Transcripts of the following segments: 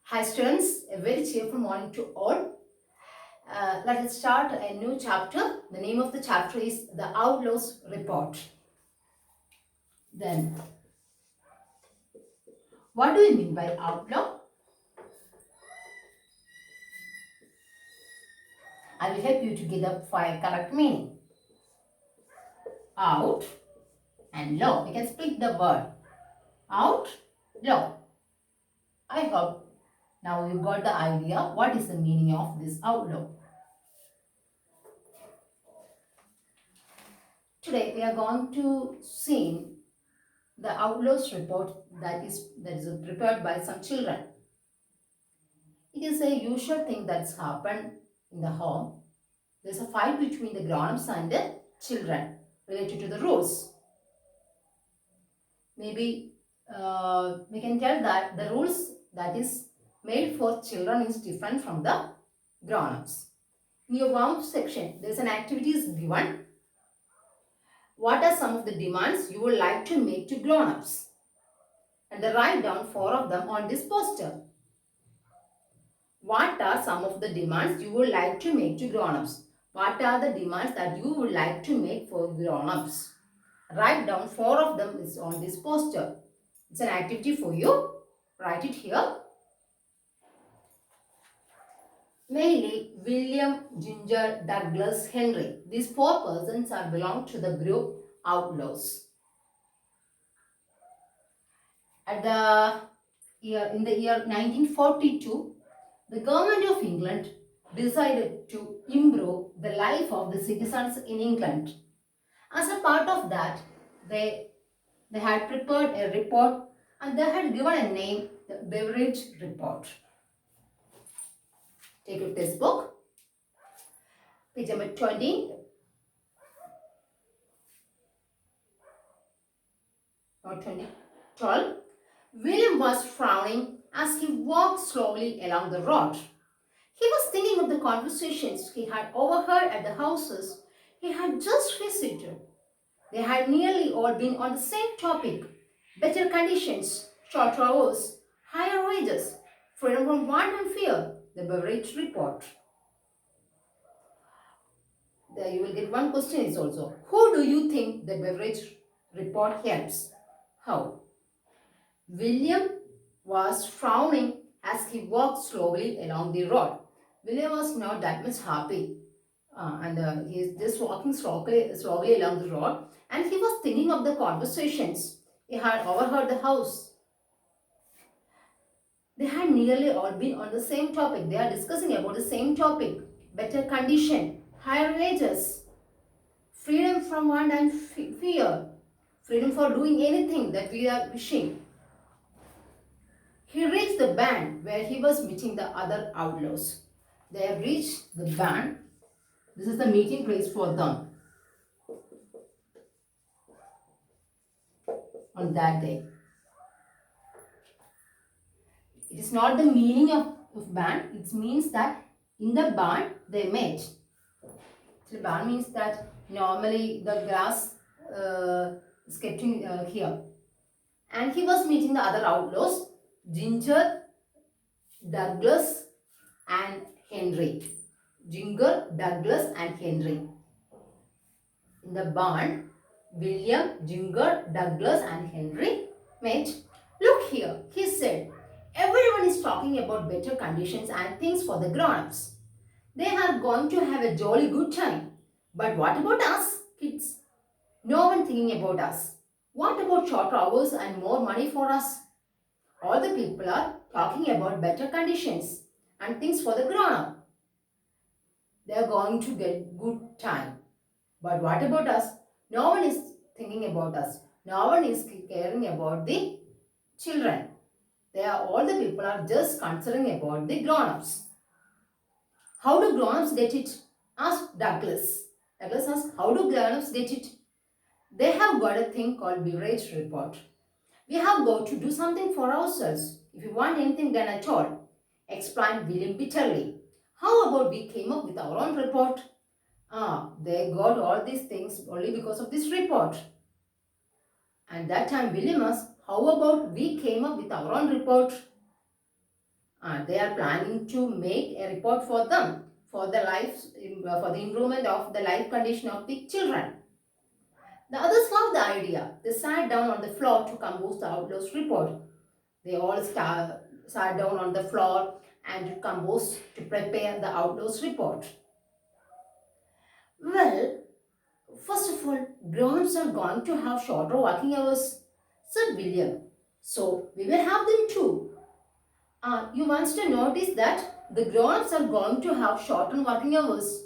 Hi students, a very cheerful morning to all. Let us start a new chapter. The name of the chapter is The Outlaw's Report. Then, what do you mean by outlaw? I will help you to get the five correct meaning. Out and law. We can split the word. Out, law. I hope now you got the idea what is the meaning of this outlaw. Today we are going to see the outlaw's report that is prepared by some children. It is a usual thing that's happened in the home. There's a fight between the grown-ups and the children related to the rules. Maybe we can tell that the rules that is made for children is different from the grown-ups. In your warm section, there's an activity is given. What are some of the demands you would like to make to grown-ups? And they write down 4 of them on this poster. What are some of the demands you would like to make to grown-ups? What are the demands that you would like to make for grown-ups? Write down 4 of them is on this poster. It's an activity for you. Write it here. Mainly William, Ginger, Douglas, Henry. These 4 persons are belong to the group Outlaws. In the year 1942, the government of England decided to improve the life of the citizens in England. As a part of that, they had prepared a report and they had given a name, the Beveridge Report. Take your textbook, page number 20. Or 20, 12. William was frowning as he walked slowly along the road. He was thinking of the conversations he had overheard at the houses he had just visited. They had nearly all been on the same topic: better conditions, shorter hours, higher wages, freedom from want and fear, the Beveridge Report. There you will get one question is also, who do you think the Beveridge Report helps? How? William was frowning as he walked slowly along the road. William was not that much happy and he is just walking slowly along the road, and he was thinking of the conversations he had overheard the house. They had nearly all been on the same topic. They are discussing about the same topic: better condition, higher wages, freedom from want and fear, freedom for doing anything that we are wishing. He reached the band where he was meeting the other outlaws. They have reached the band. This is the meeting place for them on that day. It is not the meaning of band. It means that in the barn they met. So barn means that normally the grass is kept here. And he was meeting the other outlaws, Ginger, Douglas and Henry. Ginger, Douglas and Henry. In the barn, William, Ginger, Douglas and Henry met. Look here, he said. Everyone is talking about better conditions and things for the grown-ups. They are going to have a jolly good time. But what about us, kids? No one thinking about us. What about shorter hours and more money for us? All the people are talking about better conditions and things for the grown-up. They are going to get good time. But what about us? No one is thinking about us. No one is caring about the children. All the people are just considering about the grown-ups. How do grown-ups get it? Asked Douglas. Douglas asked, how do grown-ups get it? They have got a thing called Beveridge Report. We have got to do something for ourselves if we want anything done at all, explained William bitterly. How about we came up with our own report? They got all these things only because of this report. And that time William asked, how about we came up with our own report? They are planning to make a report for them for the for the improvement of the life condition of the children. The others loved the idea. They sat down on the floor to compose the outlaw's report. They all sat down on the floor and composed to prepare the outlaw's report. Well, first of all, grown-ups are going to have shorter working hours, said William. So we will have them too. You want to notice that the grown-ups are going to have shortened working hours.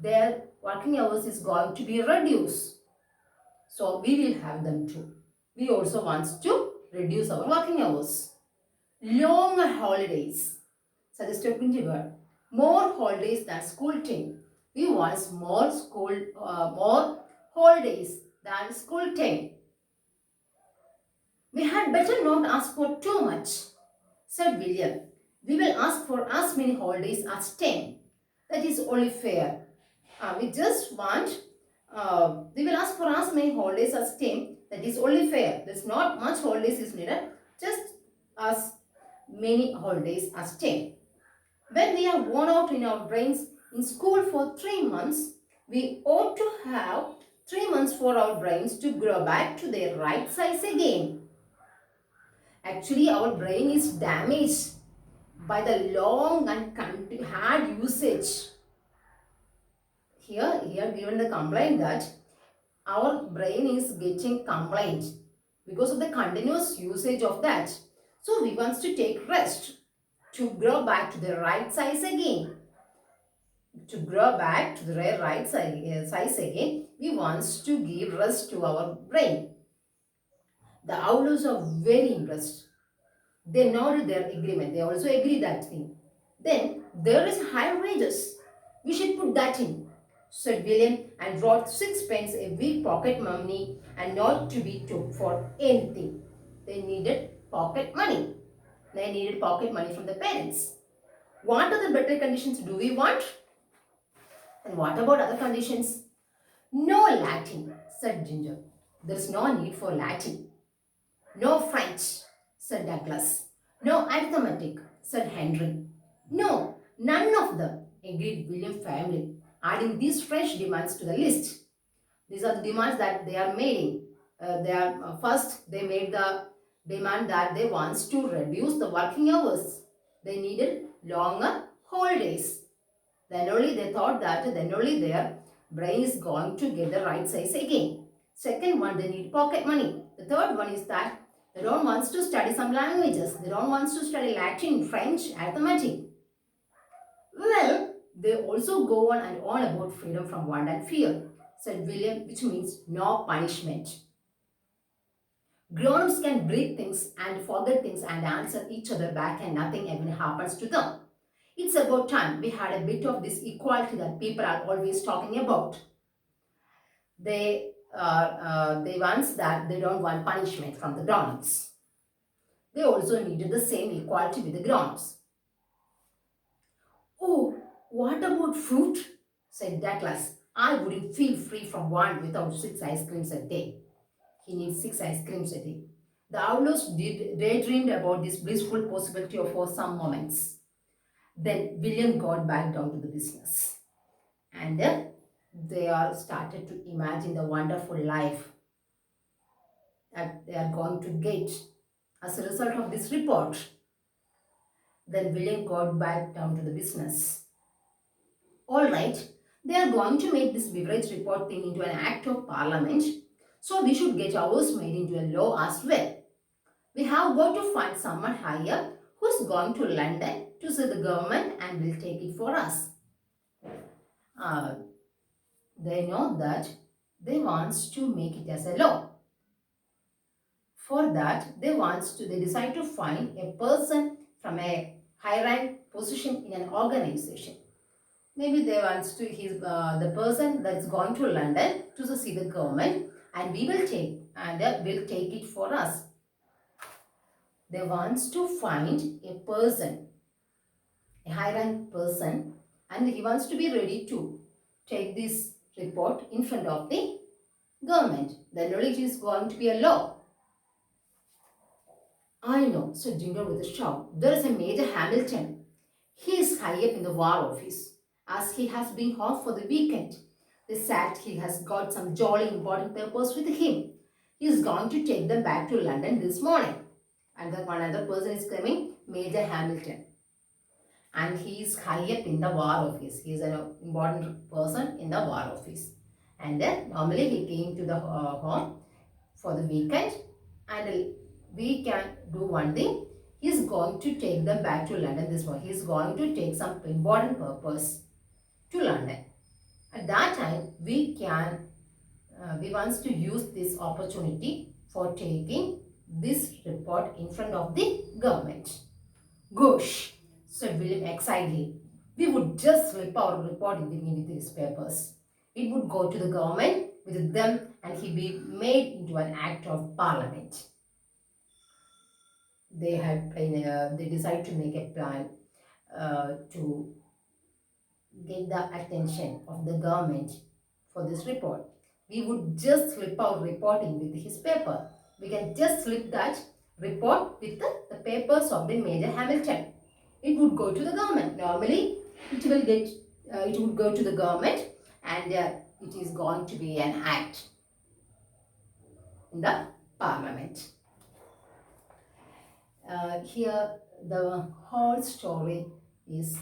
Their working hours is going to be reduced. So we will have them too. We also want to reduce our working hours. Longer holidays. Suggested word. More holidays than school time. We want more holidays than school time. We had better not ask for too much, said William. We will ask for as many holidays as 10. That is only fair. We will ask for as many holidays as 10. That is only fair. There's not much holidays is needed. Just as many holidays as 10. When we are worn out in our brains in school for 3 months, we ought to have 3 months for our brains to grow back to their right size again. Actually, our brain is damaged by the long and hard usage. Here given the complaint that our brain is getting complaint because of the continuous usage of that. So we want to take rest to grow back to the right size again. To grow back to the right size again, we want to give rest to our brain. The owls are very impressed. They nodded their agreement. They also agree that thing. Then there is higher wages. We should put that in, said William, and brought 6 pence a week pocket money and not to be took for anything. They needed pocket money. They needed pocket money from the parents. What other better conditions do we want? And what about other conditions? No Latin, said Ginger. There is no need for Latin. No French, said Douglas. No arithmetic, said Henry. No, none of them, agreed William firmly, adding these fresh demands to the list. These are the demands that they are making. First, they made the demand that they want to reduce the working hours. They needed longer holidays. Then only they thought that then only their brain is going to get the right size again. Second one, they need pocket money. The third one is that they don't want to study some languages. They don't want to study Latin, French, arithmetic. Well, they also go on and on about freedom from want and fear, said William, which means no punishment. Grown-ups can breathe things and forget things and answer each other back and nothing even happens to them. It's about time we had a bit of this equality that people are always talking about. They want that they don't want punishment from the grown-ups. They also needed the same equality with the grown-ups. Oh, what about fruit? Said Douglas. I wouldn't feel free from want without 6 ice creams a day. He needs 6 ice creams a day. The owls daydreamed about this blissful possibility for some moments. Then William got back down to the business. And they all started to imagine the wonderful life that they are going to get as a result of this report. Then William got back down to the business. All right, they are going to make this beverage report thing into an act of parliament, so we should get ours made into a law as well. We have got to find someone higher who's going to London to see the government and will take it for us. They know that they want to make it as a law. For that, they decide to find a person from a high rank position in an organization. Maybe they want to the person that's going to London to see the government, and will take it for us. They want to find a person, a high rank person, and he wants to be ready to take this report in front of the government. Then only it is going to be a law. I know, said Jingle with a shout. There is a Major Hamilton. He is high up in the war office, as he has been home for the weekend. They said he has got some jolly important papers with him. He is going to take them back to London this morning. And the one other person is coming, Major Hamilton. And he is high up in the war office. He is an important person in the war office. And then normally he came to the home for the weekend, and we can do one thing. He is going to take them back to London this morning. He is going to take some important purpose to London. At that time, we wants to use this opportunity for taking this report in front of the government. Gosh, said William excitedly. We would just slip our report in with these papers. It would go to the government with them and he be made into an act of parliament. They decided to make a plan to get the attention of the government for this report. We would just slip our reporting with his paper. We can just slip that report with the papers of the Major Hamilton. It would go to the government. Normally, it would go to the government, and it is going to be an act in the parliament. Here, the whole story is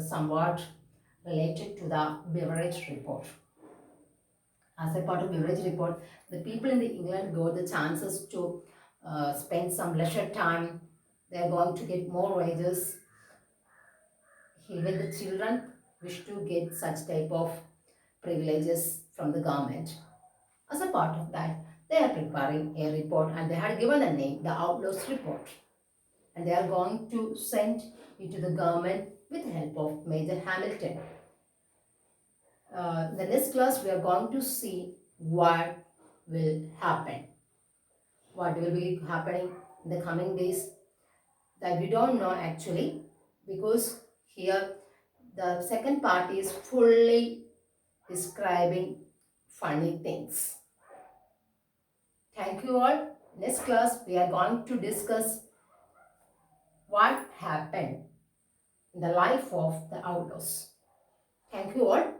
somewhat related to the beverage report. As a part of beverage report, the people in the England got the chances to spend some leisure time. They are going to get more wages. Even the children wish to get such type of privileges from the government. As a part of that, they are preparing a report and they had given a name, the Outlaws report. And they are going to send it to the government with the help of Major Hamilton. In the next class, we are going to see what will happen. What will be happening in the coming days that we don't know actually, because here the second part is fully describing funny things. Thank you all. Next class, we are going to discuss what happened in the life of the outlaws. Thank you all.